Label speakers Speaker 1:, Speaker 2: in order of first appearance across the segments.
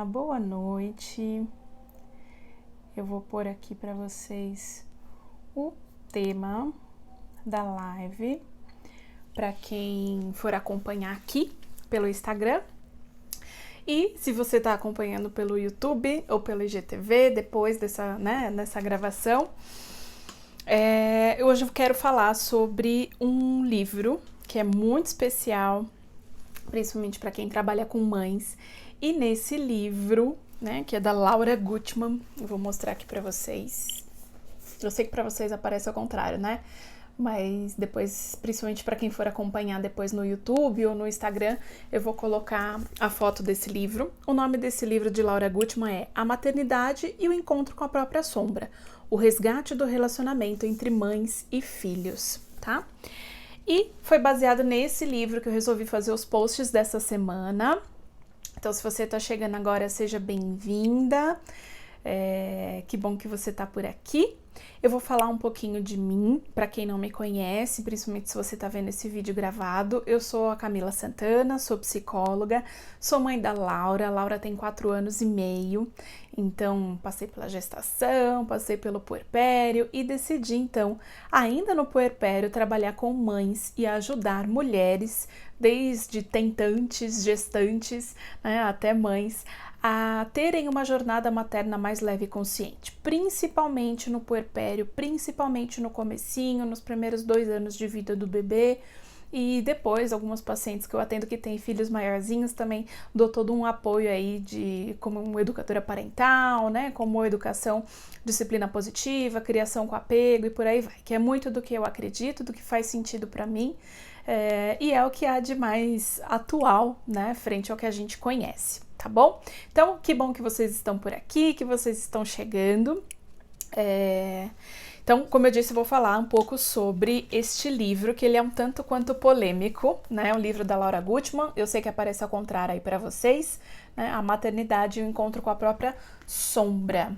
Speaker 1: boa noite. Eu vou pôr aqui para vocês o tema da live, para quem for acompanhar aqui pelo Instagram. E se você está acompanhando pelo YouTube ou pelo IGTV, depois nessa gravação, hoje eu quero falar sobre um livro que é muito especial, principalmente para quem trabalha com mães. E nesse livro, que é da Laura Gutman, eu vou mostrar aqui para vocês. Eu sei que para vocês aparece ao contrário, né? Mas depois, principalmente para quem for acompanhar depois no YouTube ou no Instagram, eu vou colocar a foto desse livro. O nome desse livro de Laura Gutman é A Maternidade e o Encontro com a Própria Sombra, o resgate do relacionamento entre mães e filhos, tá? E foi baseado nesse livro que eu resolvi fazer os posts dessa semana. Então, se você está chegando agora, seja bem-vinda. Que bom que você está por aqui. Eu vou falar um pouquinho de mim, para quem não me conhece, principalmente se você está vendo esse vídeo gravado. Eu sou a Camila Santana, sou psicóloga, sou mãe da Laura. A Laura tem 4 anos e meio, então passei pela gestação, passei pelo puerpério e decidi, então, ainda no puerpério, trabalhar com mães e ajudar mulheres, desde tentantes, gestantes, até mães, a terem uma jornada materna mais leve e consciente, principalmente no puerpério, principalmente no comecinho, nos primeiros 2 anos de vida do bebê. E depois, algumas pacientes que eu atendo que têm filhos maiorzinhos, também dou todo um apoio aí como educadora parental, como educação, disciplina positiva, criação com apego e por aí vai, que é muito do que eu acredito, do que faz sentido para mim, e é o que há de mais atual, frente ao que a gente conhece, tá bom? Então, que bom que vocês estão por aqui, que vocês estão chegando. Então, como eu disse, eu vou falar um pouco sobre este livro, que ele é um tanto quanto polêmico, um livro da Laura Gutman. Eu sei que aparece ao contrário aí para vocês, A Maternidade e o Encontro com a Própria Sombra.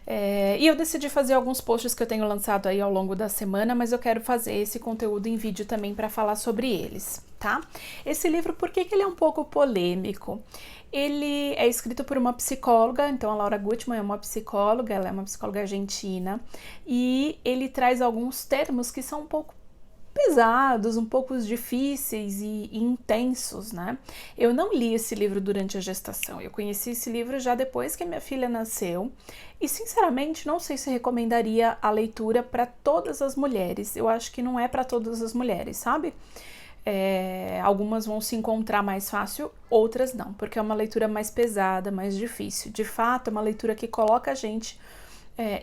Speaker 1: E eu decidi fazer alguns posts que eu tenho lançado aí ao longo da semana, mas eu quero fazer esse conteúdo em vídeo também para falar sobre eles, tá? Esse livro, por que ele é um pouco polêmico? Ele é escrito por uma psicóloga, então a Laura Gutman é uma psicóloga, ela é uma psicóloga argentina, e ele traz alguns termos que são um pouco pesados, um pouco difíceis e intensos, Eu não li esse livro durante a gestação, eu conheci esse livro já depois que a minha filha nasceu e, sinceramente, não sei se recomendaria a leitura para todas as mulheres. Eu acho que não é para todas as mulheres, sabe? Algumas vão se encontrar mais fácil, outras não, porque é uma leitura mais pesada, mais difícil. De fato, é uma leitura que coloca a gente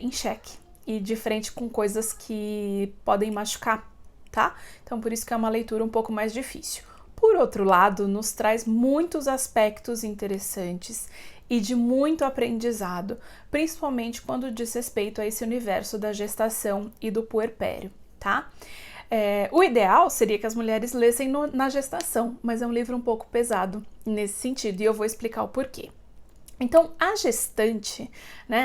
Speaker 1: em xeque e de frente com coisas que podem machucar, tá? Então, por isso que é uma leitura um pouco mais difícil. Por outro lado, nos traz muitos aspectos interessantes e de muito aprendizado, principalmente quando diz respeito a esse universo da gestação e do puerpério, tá? O ideal seria que as mulheres lessem na gestação, mas é um livro um pouco pesado nesse sentido, e eu vou explicar o porquê. Então, a gestante,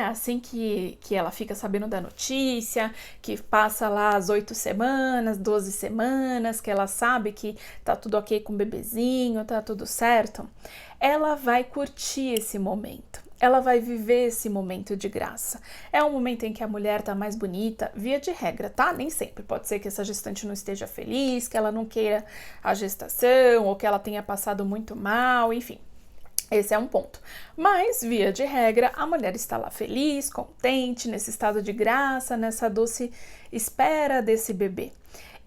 Speaker 1: assim que ela fica sabendo da notícia, que passa lá as 8 semanas, 12 semanas, que ela sabe que tá tudo ok com o bebezinho, tá tudo certo, ela vai curtir esse momento. Ela vai viver esse momento de graça. É um momento em que a mulher tá mais bonita, via de regra, tá? Nem sempre. Pode ser que essa gestante não esteja feliz, que ela não queira a gestação, ou que ela tenha passado muito mal, enfim. Esse é um ponto. Mas, via de regra, a mulher está lá feliz, contente, nesse estado de graça, nessa doce espera desse bebê.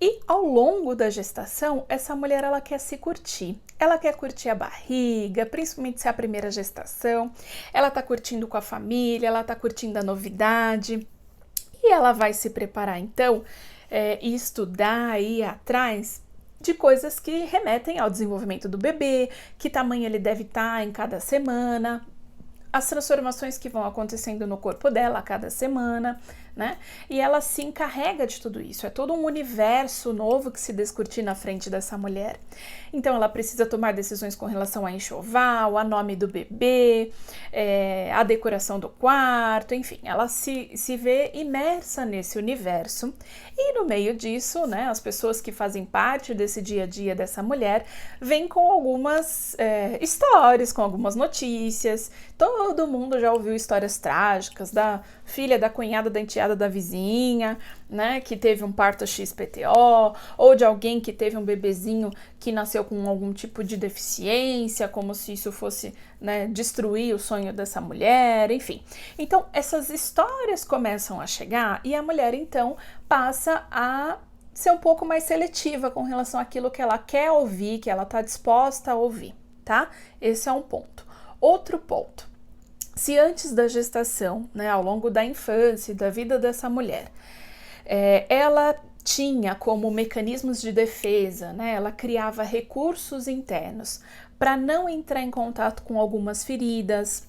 Speaker 1: E ao longo da gestação, essa mulher ela quer se curtir. Ela quer curtir a barriga, principalmente se é a primeira gestação. Ela tá curtindo com a família, ela tá curtindo a novidade. E ela vai se preparar, então, e estudar aí atrás de coisas que remetem ao desenvolvimento do bebê, que tamanho ele deve estar em cada semana, as transformações que vão acontecendo no corpo dela a cada semana, né? E ela se encarrega de tudo isso, é todo um universo novo que se descortina na frente dessa mulher. Então ela precisa tomar decisões com relação a enxoval, a nome do bebê, a decoração do quarto, enfim, ela se vê imersa nesse universo. E no meio disso, né, as pessoas que fazem parte desse dia a dia dessa mulher vêm com algumas histórias, com algumas notícias. Todo mundo já ouviu histórias trágicas da filha, da cunhada, da enteada da vizinha, né, que teve um parto XPTO, ou de alguém que teve um bebezinho que nasceu com algum tipo de deficiência, como se isso fosse, né, destruir o sonho dessa mulher, enfim. Então, essas histórias começam a chegar e a mulher, então, passa a ser um pouco mais seletiva com relação àquilo que ela quer ouvir, que ela está disposta a ouvir, tá? Esse é um ponto. Outro ponto. Se antes da gestação, né, ao longo da infância e da vida dessa mulher, ela tinha como mecanismos de defesa, né, ela criava recursos internos para não entrar em contato com algumas feridas,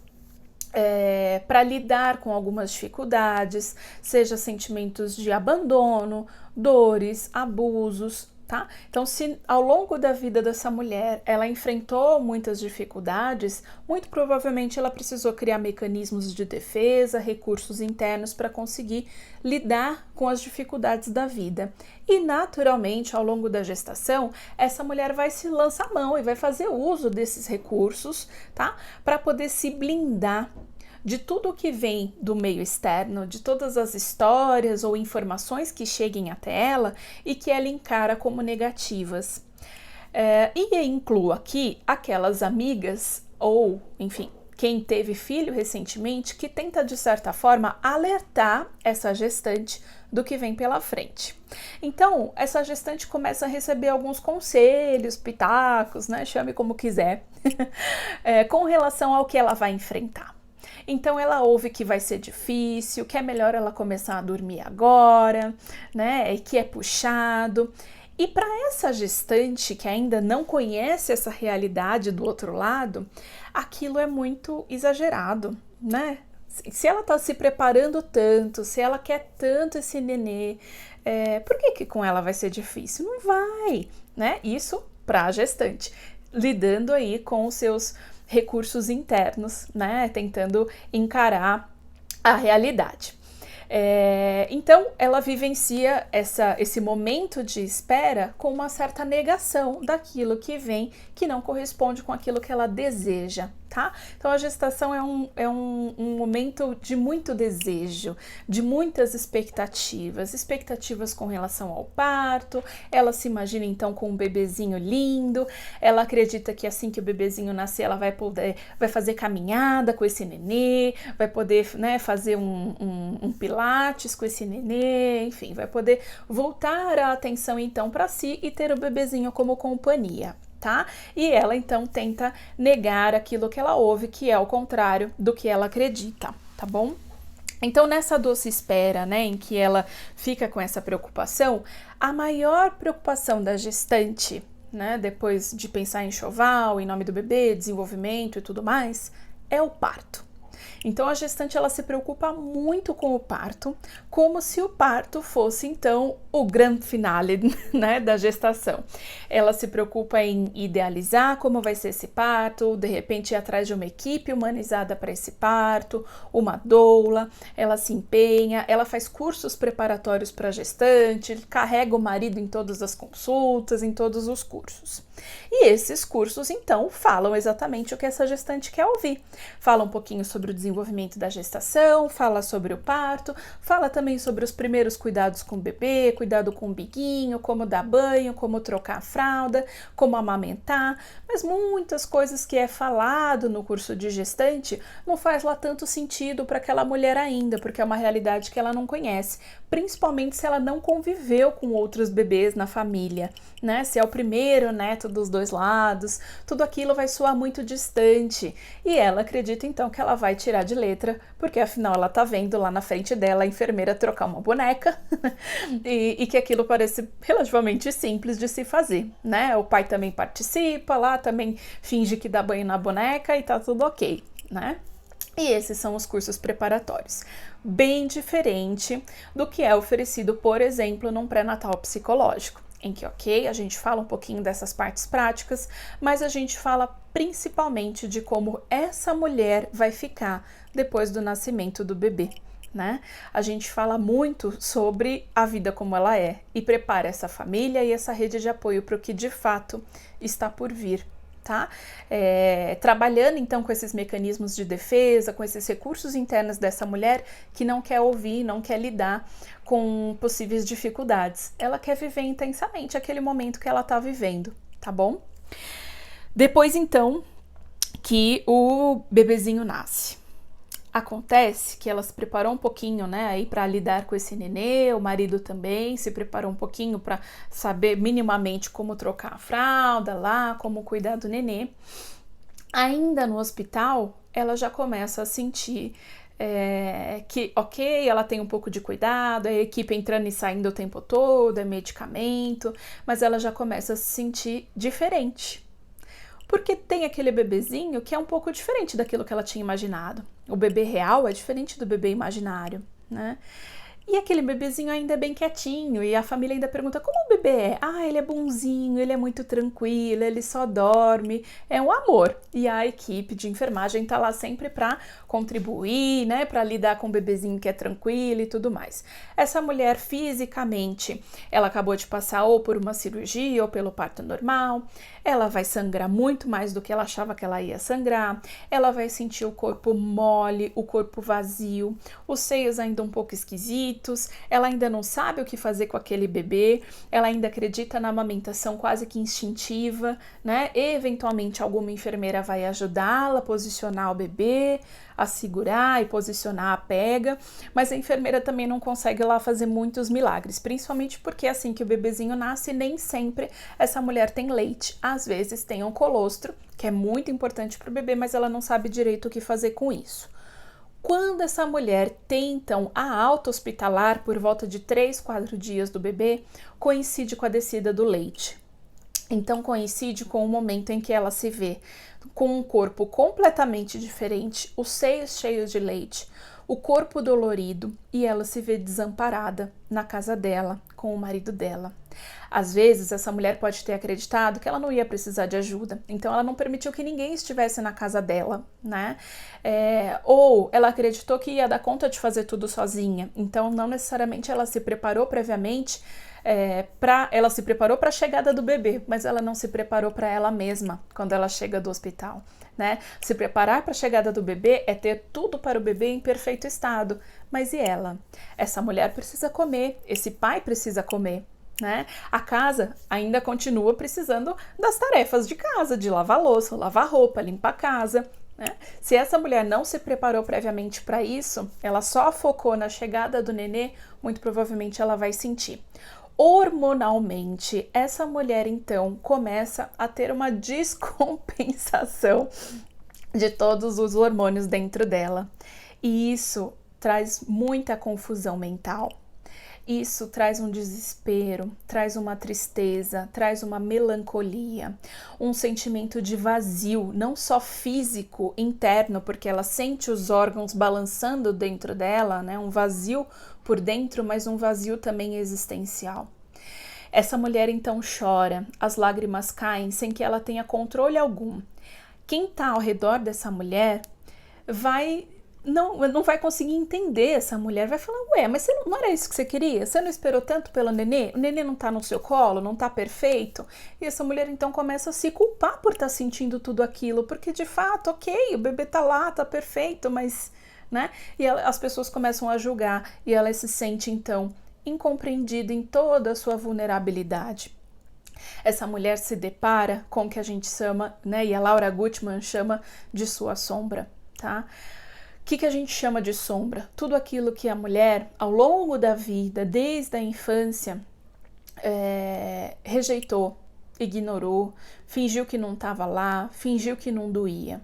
Speaker 1: para lidar com algumas dificuldades, seja sentimentos de abandono, dores, abusos, tá? Então, se ao longo da vida dessa mulher ela enfrentou muitas dificuldades, muito provavelmente ela precisou criar mecanismos de defesa, recursos internos para conseguir lidar com as dificuldades da vida. E naturalmente, ao longo da gestação, essa mulher vai se lançar a mão e vai fazer uso desses recursos, tá? Para poder se blindar de tudo que vem do meio externo, de todas as histórias ou informações que cheguem até ela e que ela encara como negativas. E incluo aqui aquelas amigas ou, enfim, quem teve filho recentemente que tenta, de certa forma, alertar essa gestante do que vem pela frente. Então, essa gestante começa a receber alguns conselhos, pitacos, né, chame como quiser, com relação ao que ela vai enfrentar. Então ela ouve que vai ser difícil, que é melhor ela começar a dormir agora, né? E que é puxado. E para essa gestante que ainda não conhece essa realidade do outro lado, aquilo é muito exagerado, né? Se ela está se preparando tanto, se ela quer tanto esse nenê, por que com ela vai ser difícil? Não vai, né? Isso para a gestante, lidando aí com os seus recursos internos, né, tentando encarar a realidade. Então, ela vivencia esse momento de espera com uma certa negação daquilo que vem, que não corresponde com aquilo que ela deseja, tá? Então, a gestação é um momento de muito desejo, de muitas expectativas com relação ao parto. Ela se imagina, então, com um bebezinho lindo, ela acredita que assim que o bebezinho nascer, ela vai fazer caminhada com esse nenê, vai poder, né, fazer um pilates com esse nenê, enfim, vai poder voltar a atenção, então, para si e ter o bebezinho como companhia. Tá? E ela então tenta negar aquilo que ela ouve, que é o contrário do que ela acredita, tá bom? Então, nessa doce espera, né, em que ela fica com essa preocupação, a maior preocupação da gestante, né, depois de pensar em enxoval, em nome do bebê, desenvolvimento e tudo mais, é o parto. Então, a gestante ela se preocupa muito com o parto, como se o parto fosse, então, o grande finale, né, da gestação. Ela se preocupa em idealizar como vai ser esse parto, de repente ir atrás de uma equipe humanizada para esse parto, uma doula, ela se empenha, ela faz cursos preparatórios para a gestante, carrega o marido em todas as consultas, em todos os cursos. E esses cursos, então, falam exatamente o que essa gestante quer ouvir. Fala um pouquinho sobre o desenvolvimento da gestação, fala sobre o parto, fala também sobre os primeiros cuidados com o bebê, cuidado com o biguinho, como dar banho, como trocar a fralda, como amamentar, mas muitas coisas que é falado no curso de gestante não faz lá tanto sentido para aquela mulher ainda, porque é uma realidade que ela não conhece, principalmente se ela não conviveu com outros bebês na família, né? Se é o primeiro neto dos dois lados, tudo aquilo vai soar muito distante. E ela acredita então que ela vai tirar de letra, porque afinal ela tá vendo lá na frente dela a enfermeira trocar uma boneca e que aquilo parece relativamente simples de se fazer, né? O pai também participa lá, também finge que dá banho na boneca e tá tudo ok, né? E esses são os cursos preparatórios, bem diferente do que é oferecido, por exemplo, num pré-natal psicológico, em que, ok, a gente fala um pouquinho dessas partes práticas, mas a gente fala principalmente de como essa mulher vai ficar depois do nascimento do bebê, né? A gente fala muito sobre a vida como ela é e prepara essa família e essa rede de apoio para o que de fato está por vir. Tá? Trabalhando então com esses mecanismos de defesa, com esses recursos internos dessa mulher que não quer ouvir, não quer lidar com possíveis dificuldades. Ela quer viver intensamente aquele momento que ela está vivendo, tá bom? Depois então que o bebezinho nasce. Acontece que ela se preparou um pouquinho, né, aí para lidar com esse nenê, o marido também se preparou um pouquinho para saber minimamente como trocar a fralda lá, como cuidar do nenê. Ainda no hospital, ela já começa a sentir que, ok, ela tem um pouco de cuidado, a equipe entrando e saindo o tempo todo, é medicamento, mas ela já começa a se sentir diferente. Porque tem aquele bebezinho que é um pouco diferente daquilo que ela tinha imaginado. O bebê real é diferente do bebê imaginário, né? E aquele bebezinho ainda é bem quietinho, e a família ainda pergunta como o bebê é. Ah, ele é bonzinho, ele é muito tranquilo, ele só dorme, é um amor. E a equipe de enfermagem tá lá sempre para contribuir, né, para lidar com o bebezinho que é tranquilo e tudo mais. Essa mulher fisicamente, ela acabou de passar ou por uma cirurgia ou pelo parto normal, ela vai sangrar muito mais do que ela achava que ela ia sangrar, ela vai sentir o corpo mole, o corpo vazio, os seios ainda um pouco esquisitos, ela ainda não sabe o que fazer com aquele bebê, ela ainda acredita na amamentação quase que instintiva, né? Eventualmente alguma enfermeira vai ajudá-la a posicionar o bebê, a segurar e posicionar a pega, mas a enfermeira também não consegue lá fazer muitos milagres, principalmente porque assim que o bebezinho nasce, nem sempre essa mulher tem leite, às vezes tem um colostro, que é muito importante para o bebê, mas ela não sabe direito o que fazer com isso. Quando essa mulher tem, então, a alta hospitalar por volta de 3, 4 dias do bebê, coincide com a descida do leite. Então, coincide com o momento em que ela se vê com um corpo completamente diferente, os seios cheios de leite, o corpo dolorido, e ela se vê desamparada na casa dela, com o marido dela. Às vezes, essa mulher pode ter acreditado que ela não ia precisar de ajuda, então ela não permitiu que ninguém estivesse na casa dela, né? Ou ela acreditou que ia dar conta de fazer tudo sozinha, então não necessariamente ela se preparou previamente, ela se preparou para a chegada do bebê, mas ela não se preparou para ela mesma quando ela chega do hospital, né? Se preparar para a chegada do bebê é ter tudo para o bebê em perfeito estado, mas e ela? Essa mulher precisa comer, esse pai precisa comer, né? A casa ainda continua precisando das tarefas de casa, de lavar louça, lavar roupa, limpar a casa, né? Se essa mulher não se preparou previamente para isso, ela só focou na chegada do nenê, muito provavelmente ela vai sentir. Hormonalmente, essa mulher então começa a ter uma descompensação de todos os hormônios dentro dela. E isso traz muita confusão mental. Isso traz um desespero, traz uma tristeza, traz uma melancolia, um sentimento de vazio, não só físico, interno, porque ela sente os órgãos balançando dentro dela, né? Um vazio por dentro, mas um vazio também existencial. Essa mulher então chora, as lágrimas caem sem que ela tenha controle algum. Quem está ao redor dessa mulher não vai conseguir entender essa mulher, vai falar, ué, mas não era isso que você queria? Você não esperou tanto pelo nenê? O nenê não tá no seu colo, não tá perfeito? E essa mulher então começa a se culpar por estar sentindo tudo aquilo, porque de fato, ok, o bebê tá lá, tá perfeito, mas, né? E as pessoas começam a julgar e ela se sente então incompreendida em toda a sua vulnerabilidade. Essa mulher se depara com o que a gente chama, né, e a Laura Gutman chama de sua sombra, tá? O que a gente chama de sombra? Tudo aquilo que a mulher, ao longo da vida, desde a infância, rejeitou, ignorou, fingiu que não estava lá, fingiu que não doía.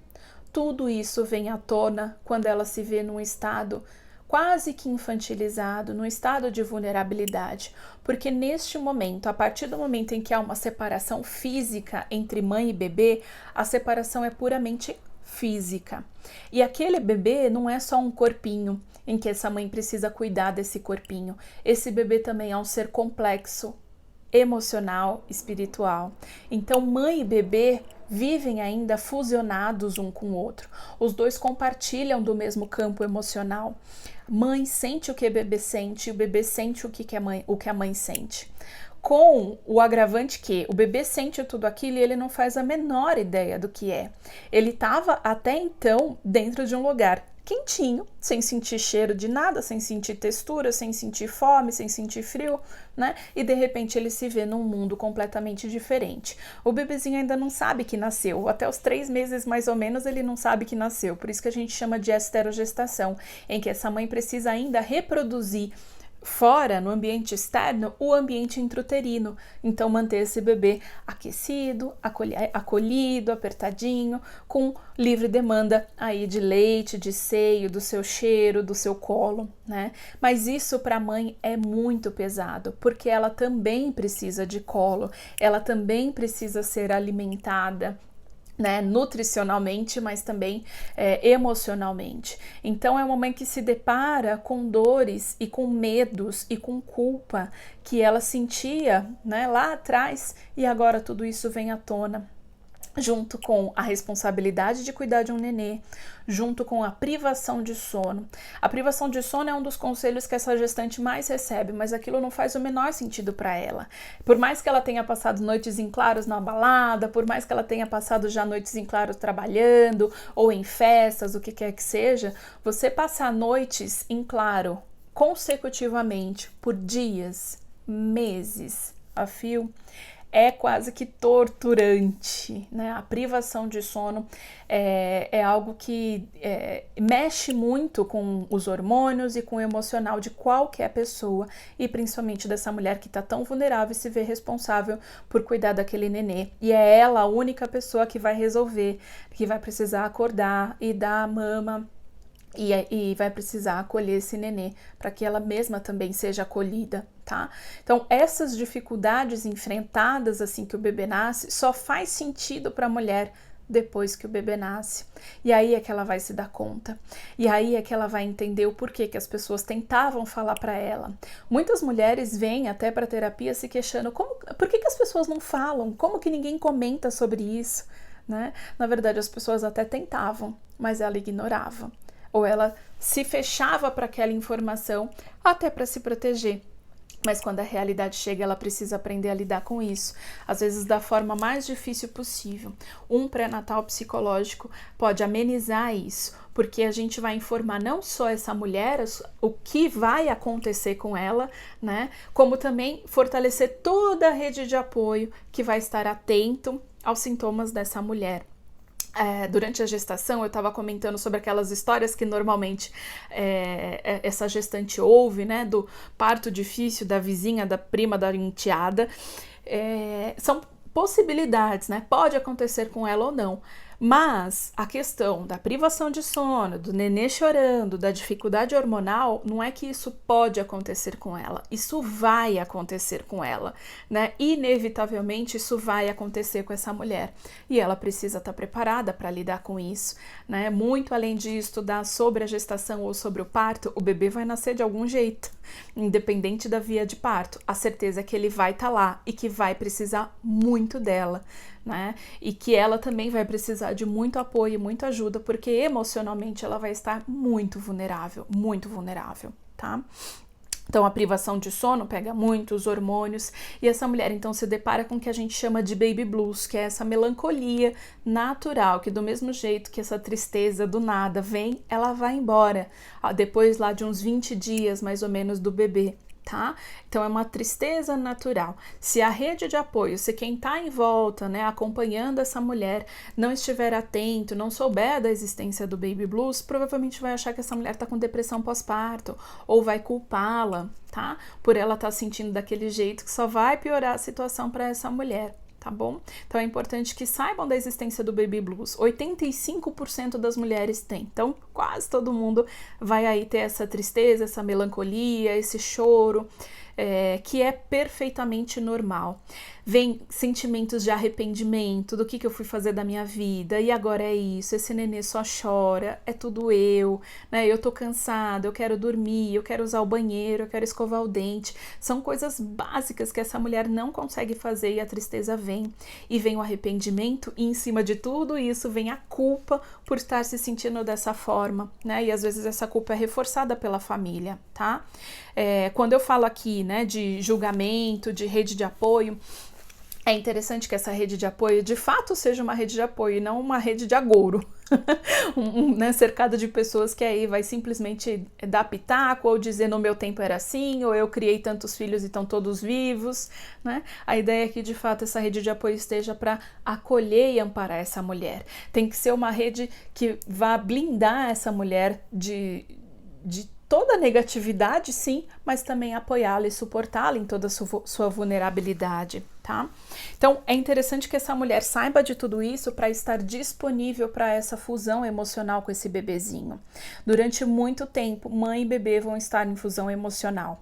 Speaker 1: Tudo isso vem à tona quando ela se vê num estado quase que infantilizado, num estado de vulnerabilidade, porque neste momento, a partir do momento em que há uma separação física entre mãe e bebê, a separação é puramente física. E aquele bebê não é só um corpinho em que essa mãe precisa cuidar desse corpinho. Esse bebê também é um ser complexo, emocional, espiritual. Então, mãe e bebê vivem ainda fusionados um com o outro. Os dois compartilham do mesmo campo emocional. Mãe sente o que o bebê sente, o bebê sente o que a mãe sente. Com o agravante que o bebê sente tudo aquilo e ele não faz a menor ideia do que é. Ele estava até então dentro de um lugar quentinho, sem sentir cheiro de nada, sem sentir textura, sem sentir fome, sem sentir frio, né? E de repente ele se vê num mundo completamente diferente. O bebezinho ainda não sabe que nasceu, até os 3 meses mais ou menos ele não sabe que nasceu, por isso que a gente chama de esterogestação, em que essa mãe precisa ainda reproduzir fora, no ambiente externo, o ambiente intrauterino. Então, manter esse bebê aquecido, acolhido, apertadinho, com livre demanda aí de leite, de seio, do seu cheiro, do seu colo, né? Mas isso para a mãe é muito pesado, porque ela também precisa de colo, ela também precisa ser alimentada, né, nutricionalmente, mas também emocionalmente. Então é uma mãe que se depara com dores e com medos e com culpa que ela sentia, né, lá atrás, e agora tudo isso vem à tona, junto com a responsabilidade de cuidar de um nenê, junto com a privação de sono. A privação de sono é um dos conselhos que essa gestante mais recebe, mas aquilo não faz o menor sentido para ela. Por mais que ela tenha passado noites em claros na balada, por mais que ela tenha passado já noites em claros trabalhando, ou em festas, o que quer que seja, você passar noites em claro consecutivamente, por dias, meses a fio, é quase que torturante, né? A privação de sono é algo que mexe muito com os hormônios e com o emocional de qualquer pessoa, e principalmente dessa mulher que está tão vulnerável e se vê responsável por cuidar daquele nenê. E é ela a única pessoa que vai resolver, que vai precisar acordar e dar a mama, e vai precisar acolher esse nenê para que ela mesma também seja acolhida, tá? Então, essas dificuldades enfrentadas assim que o bebê nasce só faz sentido para a mulher depois que o bebê nasce. E aí é que ela vai se dar conta. E aí é que ela vai entender o porquê que as pessoas tentavam falar para ela. Muitas mulheres vêm até para terapia se queixando, por que as pessoas não falam? Como que ninguém comenta sobre isso, né? Na verdade, as pessoas até tentavam, mas ela ignorava. Ou ela se fechava para aquela informação até para se proteger. Mas quando a realidade chega, ela precisa aprender a lidar com isso, às vezes da forma mais difícil possível. Um pré-natal psicológico pode amenizar isso, porque a gente vai informar não só essa mulher, o que vai acontecer com ela, né, como também fortalecer toda a rede de apoio que vai estar atento aos sintomas dessa mulher. Durante a gestação, eu estava comentando sobre aquelas histórias que normalmente essa gestante ouve, né, do parto difícil da vizinha, da prima, da enteada. São possibilidades, né? Pode acontecer com ela ou não. Mas a questão da privação de sono, do nenê chorando, da dificuldade hormonal, não é que isso pode acontecer com ela, isso vai acontecer com ela, né? Inevitavelmente isso vai acontecer com essa mulher e ela precisa estar preparada para lidar com isso, né? Muito além de estudar sobre a gestação ou sobre o parto, o bebê vai nascer de algum jeito, independente da via de parto. A certeza é que ele vai estar lá e que vai precisar muito dela, né? E que ela também vai precisar de muito apoio e muita ajuda, porque emocionalmente ela vai estar muito vulnerável, tá? Então a privação de sono pega muito os hormônios e essa mulher então se depara com o que a gente chama de baby blues, que é essa melancolia natural, que do mesmo jeito que essa tristeza do nada vem, ela vai embora, depois lá de uns 20 dias mais ou menos do bebê. Tá? Então é uma tristeza natural. Se a rede de apoio, se quem está em volta, né, acompanhando essa mulher, não estiver atento, não souber da existência do baby blues, provavelmente vai achar que essa mulher está com depressão pós-parto ou vai culpá-la, tá? Por ela estar sentindo daquele jeito, que só vai piorar a situação para essa mulher. Tá bom? Então é importante que saibam da existência do baby blues. 85% das mulheres têm. Então quase todo mundo vai aí ter essa tristeza, essa melancolia, esse choro, que é perfeitamente normal. Vem sentimentos de arrependimento, do que eu fui fazer da minha vida, e agora é isso, esse nenê só chora, é tudo eu, né? Eu tô cansada, eu quero dormir, eu quero usar o banheiro, eu quero escovar o dente. São coisas básicas que essa mulher não consegue fazer e a tristeza vem. E vem o arrependimento e em cima de tudo isso vem a culpa por estar se sentindo dessa forma, né? E às vezes essa culpa é reforçada pela família, tá? Quando eu falo aqui, né, de julgamento, de rede de apoio, é interessante que essa rede de apoio de fato seja uma rede de apoio e não uma rede de agouro, né, cercada de pessoas que aí vai simplesmente dar pitaco ou dizer no meu tempo era assim, ou eu criei tantos filhos e estão todos vivos, né? A ideia é que de fato essa rede de apoio esteja para acolher e amparar essa mulher. Tem que ser uma rede que vá blindar essa mulher de toda a negatividade, sim, mas também apoiá-la e suportá-la em toda a sua vulnerabilidade, tá? Então, é interessante que essa mulher saiba de tudo isso para estar disponível para essa fusão emocional com esse bebezinho. Durante muito tempo, mãe e bebê vão estar em fusão emocional.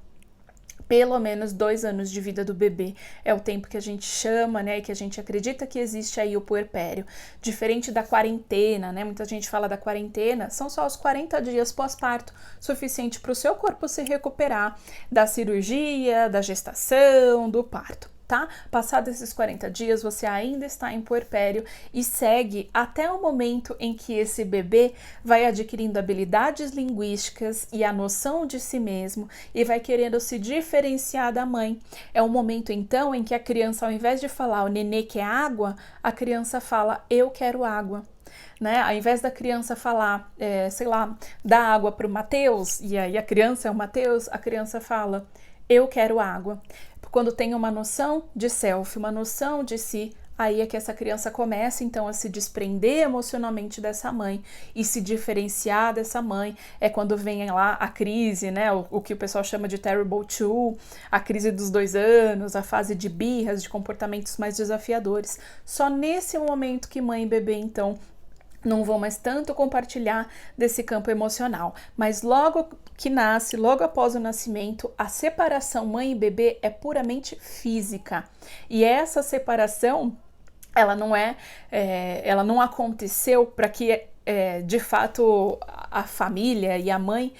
Speaker 1: Pelo menos 2 anos de vida do bebê é o tempo que a gente chama, né, e que a gente acredita que existe aí o puerpério. Diferente da quarentena, né, muita gente fala da quarentena, são só os 40 dias pós-parto, suficiente para o seu corpo se recuperar da cirurgia, da gestação, do parto. Tá? Passados esses 40 dias, você ainda está em puerpério e segue até o momento em que esse bebê vai adquirindo habilidades linguísticas e a noção de si mesmo e vai querendo se diferenciar da mãe. É o momento, então, em que a criança, ao invés de falar o nenê quer água, a criança fala eu quero água. Né? Ao invés da criança falar, sei lá, dá água para o Mateus, e aí a criança é o Mateus, a criança fala eu quero água. Quando tem uma noção de self, uma noção de si, aí é que essa criança começa então a se desprender emocionalmente dessa mãe e se diferenciar dessa mãe. É quando vem lá a crise, né? O que o pessoal chama de terrible two, a crise dos 2 anos, a fase de birras, de comportamentos mais desafiadores. Só nesse momento que mãe e bebê então não vão mais tanto compartilhar desse campo emocional, mas logo que nasce, logo após o nascimento, a separação mãe e bebê é puramente física, e essa separação ela não aconteceu para que de fato a família e a mãe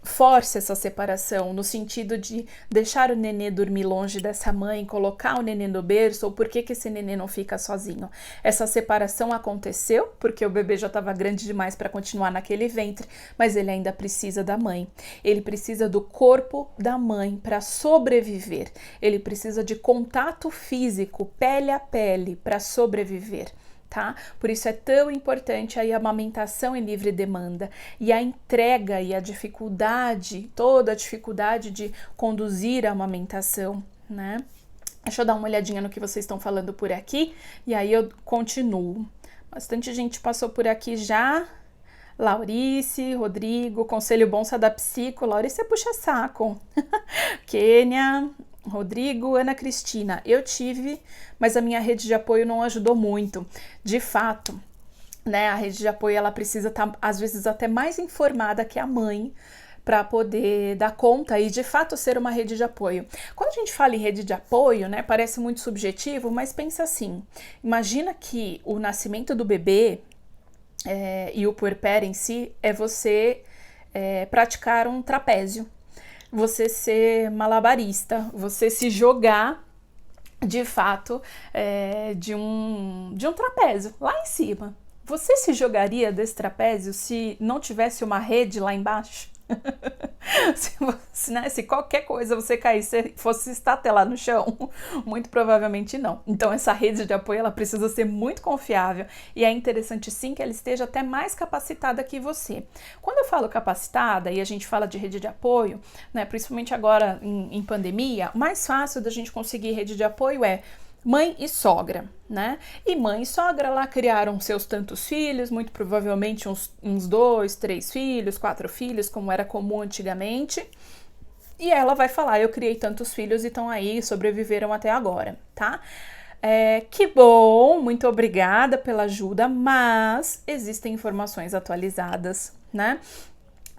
Speaker 1: force essa separação, no sentido de deixar o nenê dormir longe dessa mãe, colocar o nenê no berço, ou por que esse nenê não fica sozinho. Essa separação aconteceu porque o bebê já estava grande demais para continuar naquele ventre, mas ele ainda precisa da mãe. Ele precisa do corpo da mãe para sobreviver. Ele precisa de contato físico, pele a pele, para sobreviver. Tá? Por isso é tão importante a amamentação em livre demanda e a entrega e a dificuldade, toda a dificuldade de conduzir a amamentação, né? Deixa eu dar uma olhadinha no que vocês estão falando por aqui e aí eu continuo. Bastante gente passou por aqui já. Laurice, Rodrigo, conselho bom da psico. Laurice é puxa-saco. Kênia, Rodrigo, Ana Cristina, eu tive, mas a minha rede de apoio não ajudou muito. De fato, né, a rede de apoio ela precisa estar, às vezes, até mais informada que a mãe para poder dar conta e, de fato, ser uma rede de apoio. Quando a gente fala em rede de apoio, né, parece muito subjetivo, mas pensa assim, imagina que o nascimento do bebê e o puerpério em si é você praticar um trapézio. Você ser malabarista, você se jogar de fato de um trapézio lá em cima. Você se jogaria desse trapézio se não tivesse uma rede lá embaixo? Se qualquer coisa você caísse, fosse estatelar no chão, muito provavelmente não. Então essa rede de apoio ela precisa ser muito confiável e é interessante sim que ela esteja até mais capacitada que você. Quando eu falo capacitada e a gente fala de rede de apoio, né, principalmente agora em pandemia, o mais fácil da gente conseguir rede de apoio é mãe e sogra, né? E mãe e sogra lá criaram seus tantos filhos, muito provavelmente uns 2, 3 filhos, 4 filhos, como era comum antigamente. E ela vai falar, eu criei tantos filhos e estão aí, sobreviveram até agora, tá? Que bom, muito obrigada pela ajuda, mas existem informações atualizadas, né?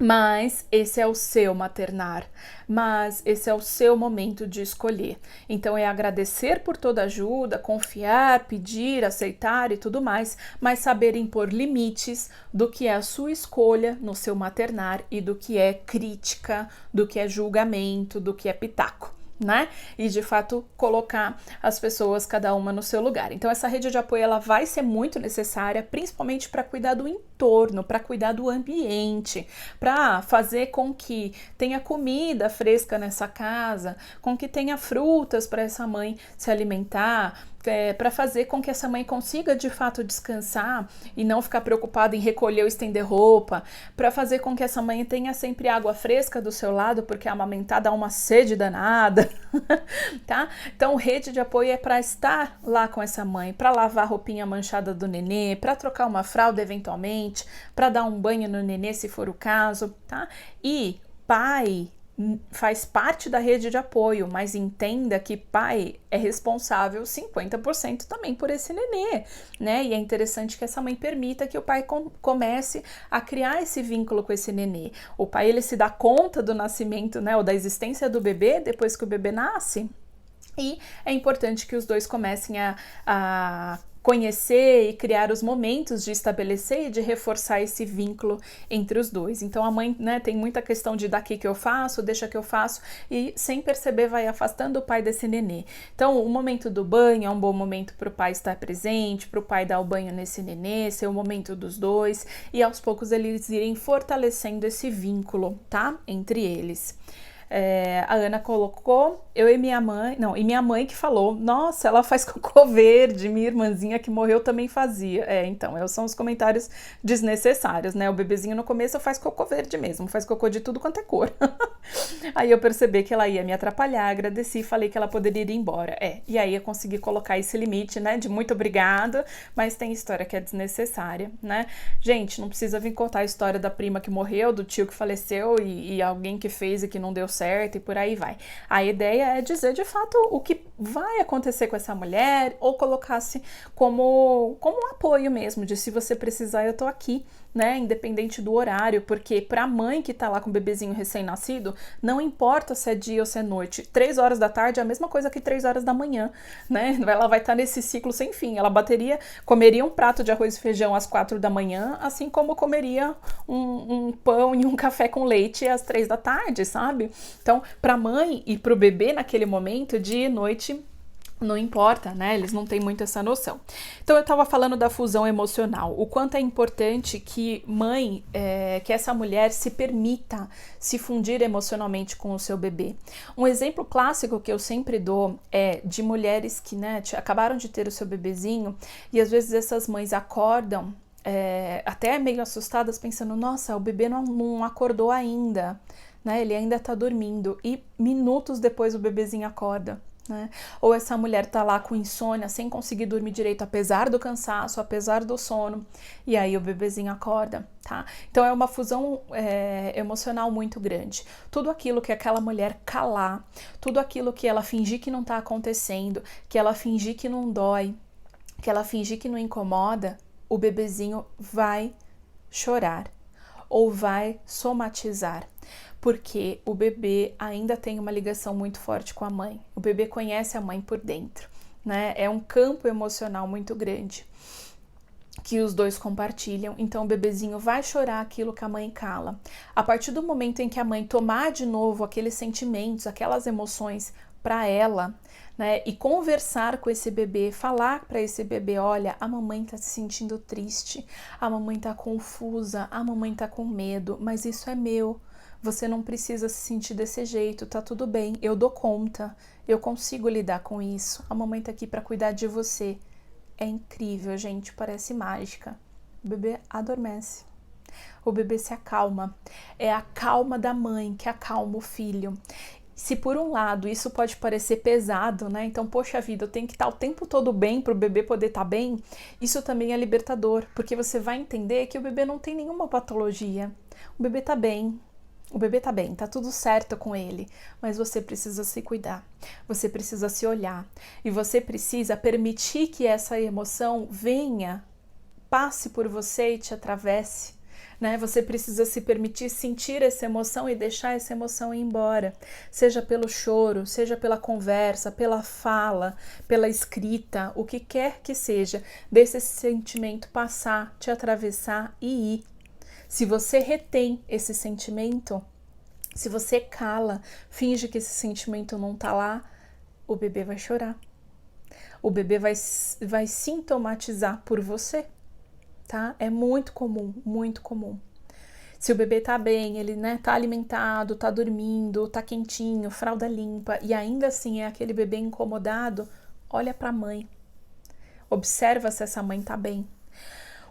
Speaker 1: Mas esse é o seu maternar, mas esse é o seu momento de escolher. Então é agradecer por toda ajuda, confiar, pedir, aceitar e tudo mais, mas saber impor limites do que é a sua escolha no seu maternar e do que é crítica, do que é julgamento, do que é pitaco. Né? E de fato colocar as pessoas cada uma no seu lugar. Então essa rede de apoio ela vai ser muito necessária, principalmente para cuidar do entorno, para cuidar do ambiente, para fazer com que tenha comida fresca nessa casa, com que tenha frutas para essa mãe se alimentar, para fazer com que essa mãe consiga de fato descansar e não ficar preocupada em recolher ou estender roupa, para fazer com que essa mãe tenha sempre água fresca do seu lado, porque amamentar dá uma sede danada, tá? Então, rede de apoio é para estar lá com essa mãe, para lavar a roupinha manchada do nenê, para trocar uma fralda eventualmente, para dar um banho no nenê se for o caso, tá? E pai faz parte da rede de apoio, mas entenda que pai é responsável 50% também por esse nenê, né? E é interessante que essa mãe permita que o pai comece a criar esse vínculo com esse nenê. O pai, ele se dá conta do nascimento, né, ou da existência do bebê depois que o bebê nasce, e é importante que os dois comecem a conhecer e criar os momentos de estabelecer e de reforçar esse vínculo entre os dois. Então a mãe, né, tem muita questão de daqui que eu faço, deixa que eu faço, e sem perceber vai afastando o pai desse nenê. Então o momento do banho é um bom momento para o pai estar presente, para o pai dar o banho nesse nenê, ser o momento dos dois, e aos poucos eles irem fortalecendo esse vínculo, tá? Entre eles. A Ana colocou, eu e minha mãe, não, e minha mãe que falou, nossa, ela faz cocô verde, minha irmãzinha que morreu também fazia. Então, são os comentários desnecessários, né? O bebezinho no começo faz cocô verde mesmo, faz cocô de tudo quanto é cor. Aí eu percebi que ela ia me atrapalhar, agradeci, falei que ela poderia ir embora. E aí eu consegui colocar esse limite, né, de muito obrigada, mas tem história que é desnecessária, né? Gente, não precisa vir contar a história da prima que morreu, do tio que faleceu e alguém que fez e que não deu certo e por aí vai. A ideia é dizer de fato o que vai acontecer com essa mulher, ou colocar-se como um apoio mesmo, de se você precisar eu tô aqui, né, independente do horário, porque pra mãe que tá lá com o bebezinho recém-nascido, não importa se é dia ou se é noite, 3 horas da tarde é a mesma coisa que 3 horas da manhã, né, ela vai estar nesse ciclo sem fim, ela comeria um prato de arroz e feijão às 4 da manhã, assim como comeria um pão e um café com leite às 3 da tarde, sabe? Então, pra mãe e pro bebê naquele momento, dia e noite, não importa, né? Eles não têm muito essa noção. Então eu estava falando da fusão emocional, o quanto é importante que que essa mulher se permita se fundir emocionalmente com o seu bebê. Um exemplo clássico que eu sempre dou é de mulheres que, né, acabaram de ter o seu bebezinho e às vezes essas mães acordam até meio assustadas pensando, nossa, o bebê não acordou ainda, né? Ele ainda tá dormindo, e minutos depois o bebezinho acorda. Né? Ou essa mulher tá lá com insônia, sem conseguir dormir direito, apesar do cansaço, apesar do sono, e aí o bebezinho acorda, tá? Então é uma fusão emocional muito grande. Tudo aquilo que aquela mulher calar, tudo aquilo que ela fingir que não tá acontecendo, que ela fingir que não dói, que ela fingir que não incomoda, o bebezinho vai chorar ou vai somatizar. Porque o bebê ainda tem uma ligação muito forte com a mãe. O bebê conhece a mãe por dentro, né? É um campo emocional muito grande que os dois compartilham. Então o bebezinho vai chorar aquilo que a mãe cala. A partir do momento em que a mãe tomar de novo aqueles sentimentos, aquelas emoções para ela, né, e conversar com esse bebê, falar para esse bebê, olha, a mamãe tá se sentindo triste, a mamãe tá confusa, a mamãe tá com medo, mas isso é meu. Você não precisa se sentir desse jeito, tá tudo bem, eu dou conta, eu consigo lidar com isso. A mamãe tá aqui para cuidar de você. É incrível, gente, parece mágica. O bebê adormece. O bebê se acalma. É a calma da mãe que acalma o filho. Se por um lado isso pode parecer pesado, né? Então, poxa vida, eu tenho que estar o tempo todo bem para o bebê poder estar bem. Isso também é libertador, porque você vai entender que o bebê não tem nenhuma patologia. O bebê tá bem. O bebê tá bem, tá tudo certo com ele, mas você precisa se cuidar, você precisa se olhar e você precisa permitir que essa emoção venha, passe por você e te atravesse, né? Você precisa se permitir sentir essa emoção e deixar essa emoção ir embora, seja pelo choro, seja pela conversa, pela fala, pela escrita, o que quer que seja, deixe esse sentimento passar, te atravessar e ir. Se você retém esse sentimento, se você cala, finge que esse sentimento não tá lá, o bebê vai chorar. O bebê vai sintomatizar por você, tá? É muito comum, muito comum. Se o bebê tá bem, ele, né, tá alimentado, tá dormindo, tá quentinho, fralda limpa, e ainda assim é aquele bebê incomodado, olha pra mãe. Observa se essa mãe tá bem.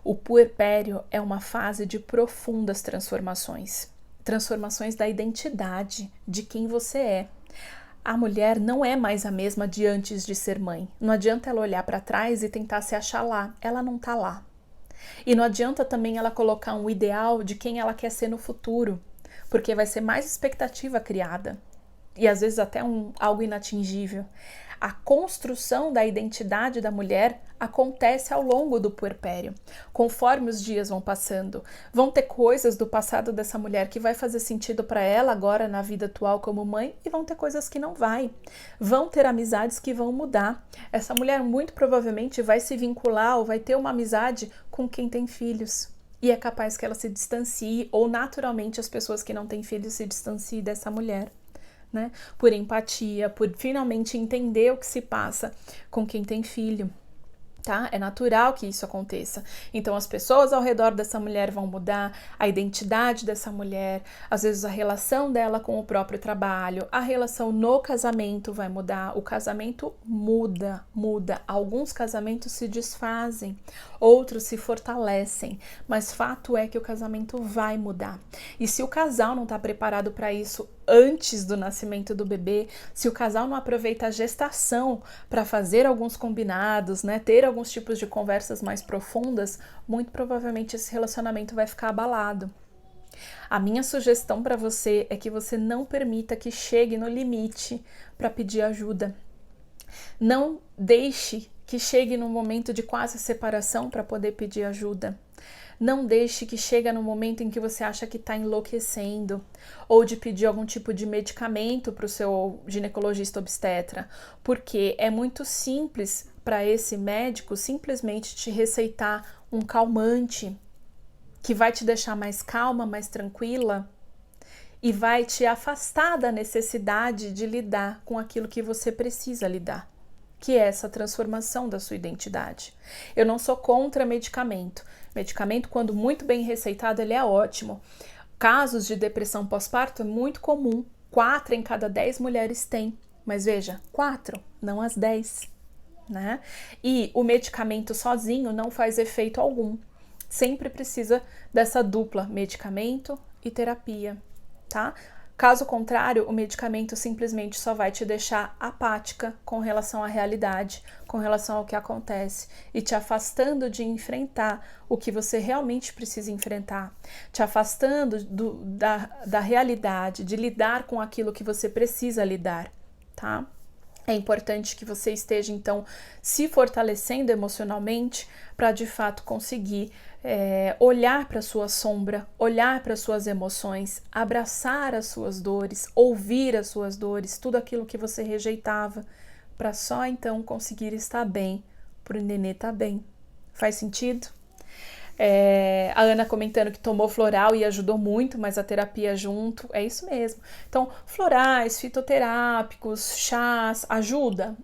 Speaker 1: O puerpério é uma fase de profundas transformações. Transformações da identidade, de quem você é. A mulher não é mais a mesma de antes de ser mãe. Não adianta ela olhar para trás e tentar se achar lá. Ela não tá lá. E não adianta também ela colocar um ideal de quem ela quer ser no futuro, porque vai ser mais expectativa criada. E às vezes até algo inatingível. A construção da identidade da mulher acontece ao longo do puerpério. Conforme os dias vão passando, vão ter coisas do passado dessa mulher que vai fazer sentido para ela agora na vida atual como mãe, e vão ter coisas que não vai. Vão ter amizades que vão mudar. Essa mulher muito provavelmente vai se vincular ou vai ter uma amizade com quem tem filhos. E é capaz que ela se distancie, ou naturalmente as pessoas que não têm filhos se distanciem dessa mulher. Né? Por empatia, por finalmente entender o que se passa com quem tem filho. Tá? É natural que isso aconteça. Então as pessoas ao redor dessa mulher vão mudar, a identidade dessa mulher, às vezes a relação dela com o próprio trabalho, a relação no casamento vai mudar, o casamento muda. Alguns casamentos se desfazem, outros se fortalecem, mas fato é que o casamento vai mudar. E se o casal não está preparado para isso antes do nascimento do bebê, se o casal não aproveita a gestação para fazer alguns combinados, né, ter alguns tipos de conversas mais profundas, muito provavelmente esse relacionamento vai ficar abalado. A minha sugestão para você é que você não permita que chegue no limite para pedir ajuda. Não deixe que chegue no momento de quase separação para poder pedir ajuda. Não deixe que chegue no momento em que você acha que está enlouquecendo, ou de pedir algum tipo de medicamento para o seu ginecologista obstetra, porque é muito simples para esse médico simplesmente te receitar um calmante que vai te deixar mais calma, mais tranquila e vai te afastar da necessidade de lidar com aquilo que você precisa lidar, que é essa transformação da sua identidade. Eu não sou contra medicamento. Medicamento, quando muito bem receitado, ele é ótimo. Casos de depressão pós-parto é muito comum. 4 em cada 10 mulheres têm. Mas veja, 4, não as 10. Né? E o medicamento sozinho não faz efeito algum. Sempre precisa dessa dupla, medicamento e terapia, tá? Caso contrário, o medicamento simplesmente só vai te deixar apática com relação à realidade, com relação ao que acontece e te afastando de enfrentar o que você realmente precisa enfrentar, te afastando da realidade, de lidar com aquilo que você precisa lidar, tá? É importante que você esteja, então, se fortalecendo emocionalmente para, de fato, conseguir olhar para a sua sombra, olhar para as suas emoções, abraçar as suas dores, ouvir as suas dores, tudo aquilo que você rejeitava, para só, então, conseguir estar bem, para o nenê estar bem. Faz sentido? A Ana comentando que tomou floral e ajudou muito, mas a terapia junto, é isso mesmo. Então, florais, fitoterápicos, chás, ajuda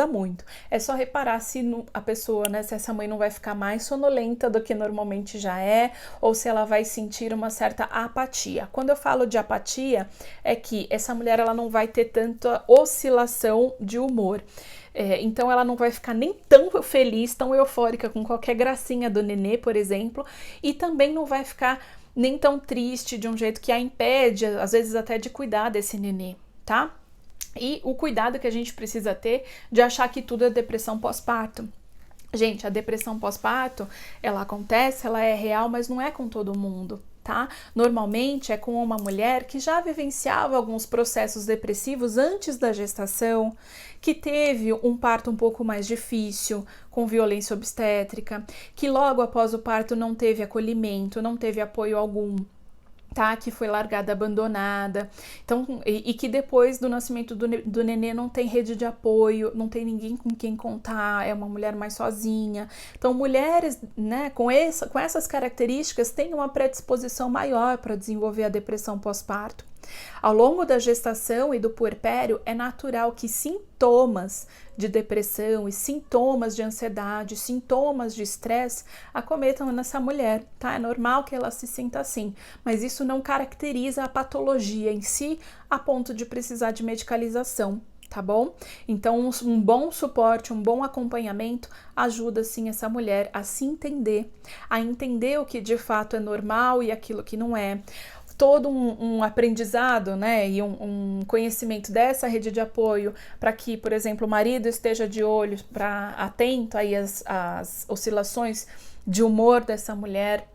Speaker 1: muito. É só reparar se a pessoa, né, se essa mãe não vai ficar mais sonolenta do que normalmente já é, ou se ela vai sentir uma certa apatia. Quando eu falo de apatia, é que essa mulher ela não vai ter tanta oscilação de humor. Então ela não vai ficar nem tão feliz, tão eufórica com qualquer gracinha do nenê, por exemplo, e também não vai ficar nem tão triste de um jeito que a impede, às vezes até de cuidar desse nenê, tá? E o cuidado que a gente precisa ter de achar que tudo é depressão pós-parto. Gente, a depressão pós-parto, ela acontece, ela é real, mas não é com todo mundo. tá? Normalmente é com uma mulher que já vivenciava alguns processos depressivos antes da gestação, que teve um parto um pouco mais difícil, com violência obstétrica, que logo após o parto não teve acolhimento, não teve apoio algum, tá? Que foi largada, abandonada, então, e que depois do nascimento do nenê não tem rede de apoio, não tem ninguém com quem contar, é uma mulher mais sozinha. Então, mulheres, né, com essas características têm uma predisposição maior para desenvolver a depressão pós-parto. Ao longo da gestação e do puerpério, é natural que sintomas de depressão e sintomas de ansiedade, sintomas de estresse acometam nessa mulher, tá? É normal que ela se sinta assim, mas isso não caracteriza a patologia em si a ponto de precisar de medicalização, tá bom? Então, um bom suporte, um bom acompanhamento ajuda sim essa mulher a se entender, a entender o que de fato é normal e aquilo que não é. Todo um aprendizado, né, e um conhecimento dessa rede de apoio para que, por exemplo, o marido esteja de olho, atento aí às oscilações de humor dessa mulher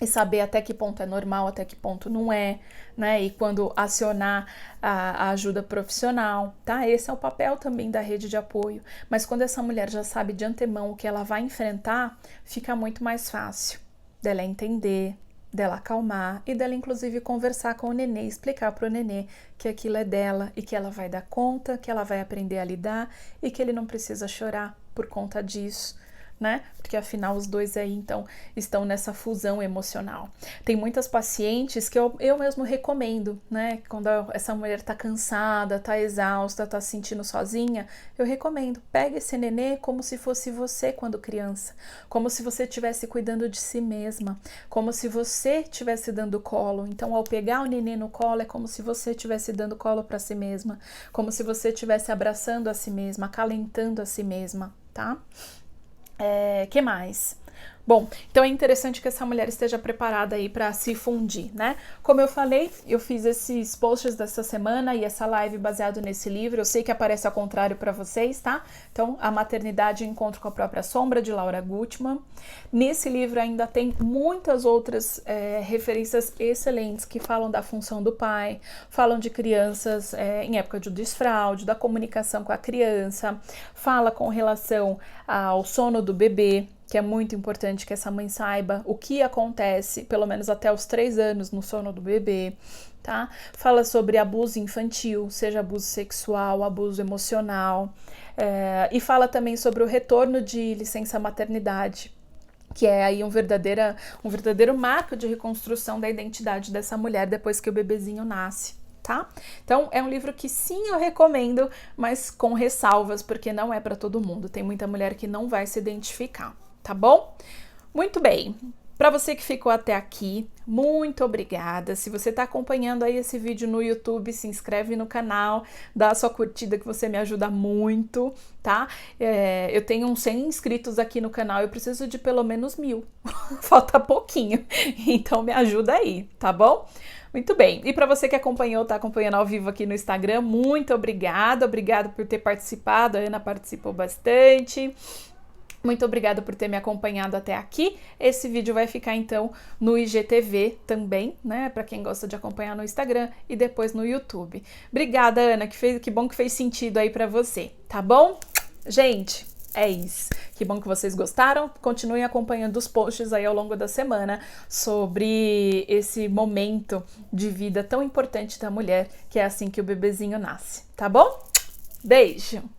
Speaker 1: e saber até que ponto é normal, até que ponto não é, né, e quando acionar a ajuda profissional, tá? Esse é o papel também da rede de apoio, mas quando essa mulher já sabe de antemão o que ela vai enfrentar, fica muito mais fácil dela entender, dela acalmar e dela inclusive conversar com o nenê, explicar para o nenê que aquilo é dela e que ela vai dar conta, que ela vai aprender a lidar e que ele não precisa chorar por conta disso, né? Porque afinal os dois aí então estão nessa fusão emocional. Tem muitas pacientes que eu mesmo recomendo, né? Quando essa mulher tá cansada, tá exausta, tá se sentindo sozinha, eu recomendo, pega esse nenê como se fosse você quando criança, como se você estivesse cuidando de si mesma, como se você estivesse dando colo. Então, ao pegar o nenê no colo, é como se você estivesse dando colo para si mesma, como se você estivesse abraçando a si mesma, acalentando a si mesma, tá? Que mais? Bom, então é interessante que essa mulher esteja preparada aí para se fundir, né? Como eu falei, eu fiz esses posts dessa semana e essa live baseado nesse livro. Eu sei que aparece ao contrário para vocês, tá? Então, A Maternidade e o Encontro com a Própria Sombra, de Laura Gutman. Nesse livro ainda tem muitas outras referências excelentes que falam da função do pai, falam de crianças em época de desfraude, da comunicação com a criança, fala com relação ao sono do bebê, que é muito importante que essa mãe saiba o que acontece, pelo menos até os 3 anos, no sono do bebê, tá? Fala sobre abuso infantil, seja abuso sexual, abuso emocional, e fala também sobre o retorno de licença maternidade, que é aí um verdadeiro marco de reconstrução da identidade dessa mulher depois que o bebezinho nasce. Tá? Então, é um livro que sim, eu recomendo, mas com ressalvas, porque não é para todo mundo. Tem muita mulher que não vai se identificar, tá bom? Muito bem. Para você que ficou até aqui, muito obrigada. Se você está acompanhando aí esse vídeo no YouTube, se inscreve no canal, dá a sua curtida que você me ajuda muito, tá? Eu tenho uns 100 inscritos aqui no canal, eu preciso de pelo menos 1000. Falta pouquinho, então me ajuda aí, tá bom? Muito bem, e para você que acompanhou, tá acompanhando ao vivo aqui no Instagram, muito obrigada por ter participado, a Ana participou bastante. Muito obrigada por ter me acompanhado até aqui. Esse vídeo vai ficar então no IGTV também, né? Para quem gosta de acompanhar no Instagram e depois no YouTube. Obrigada, Ana, que bom que fez sentido aí para você, tá bom? Gente, é isso. Que bom que vocês gostaram. Continuem acompanhando os posts aí ao longo da semana sobre esse momento de vida tão importante da mulher, que é assim que o bebezinho nasce, tá bom? Beijo!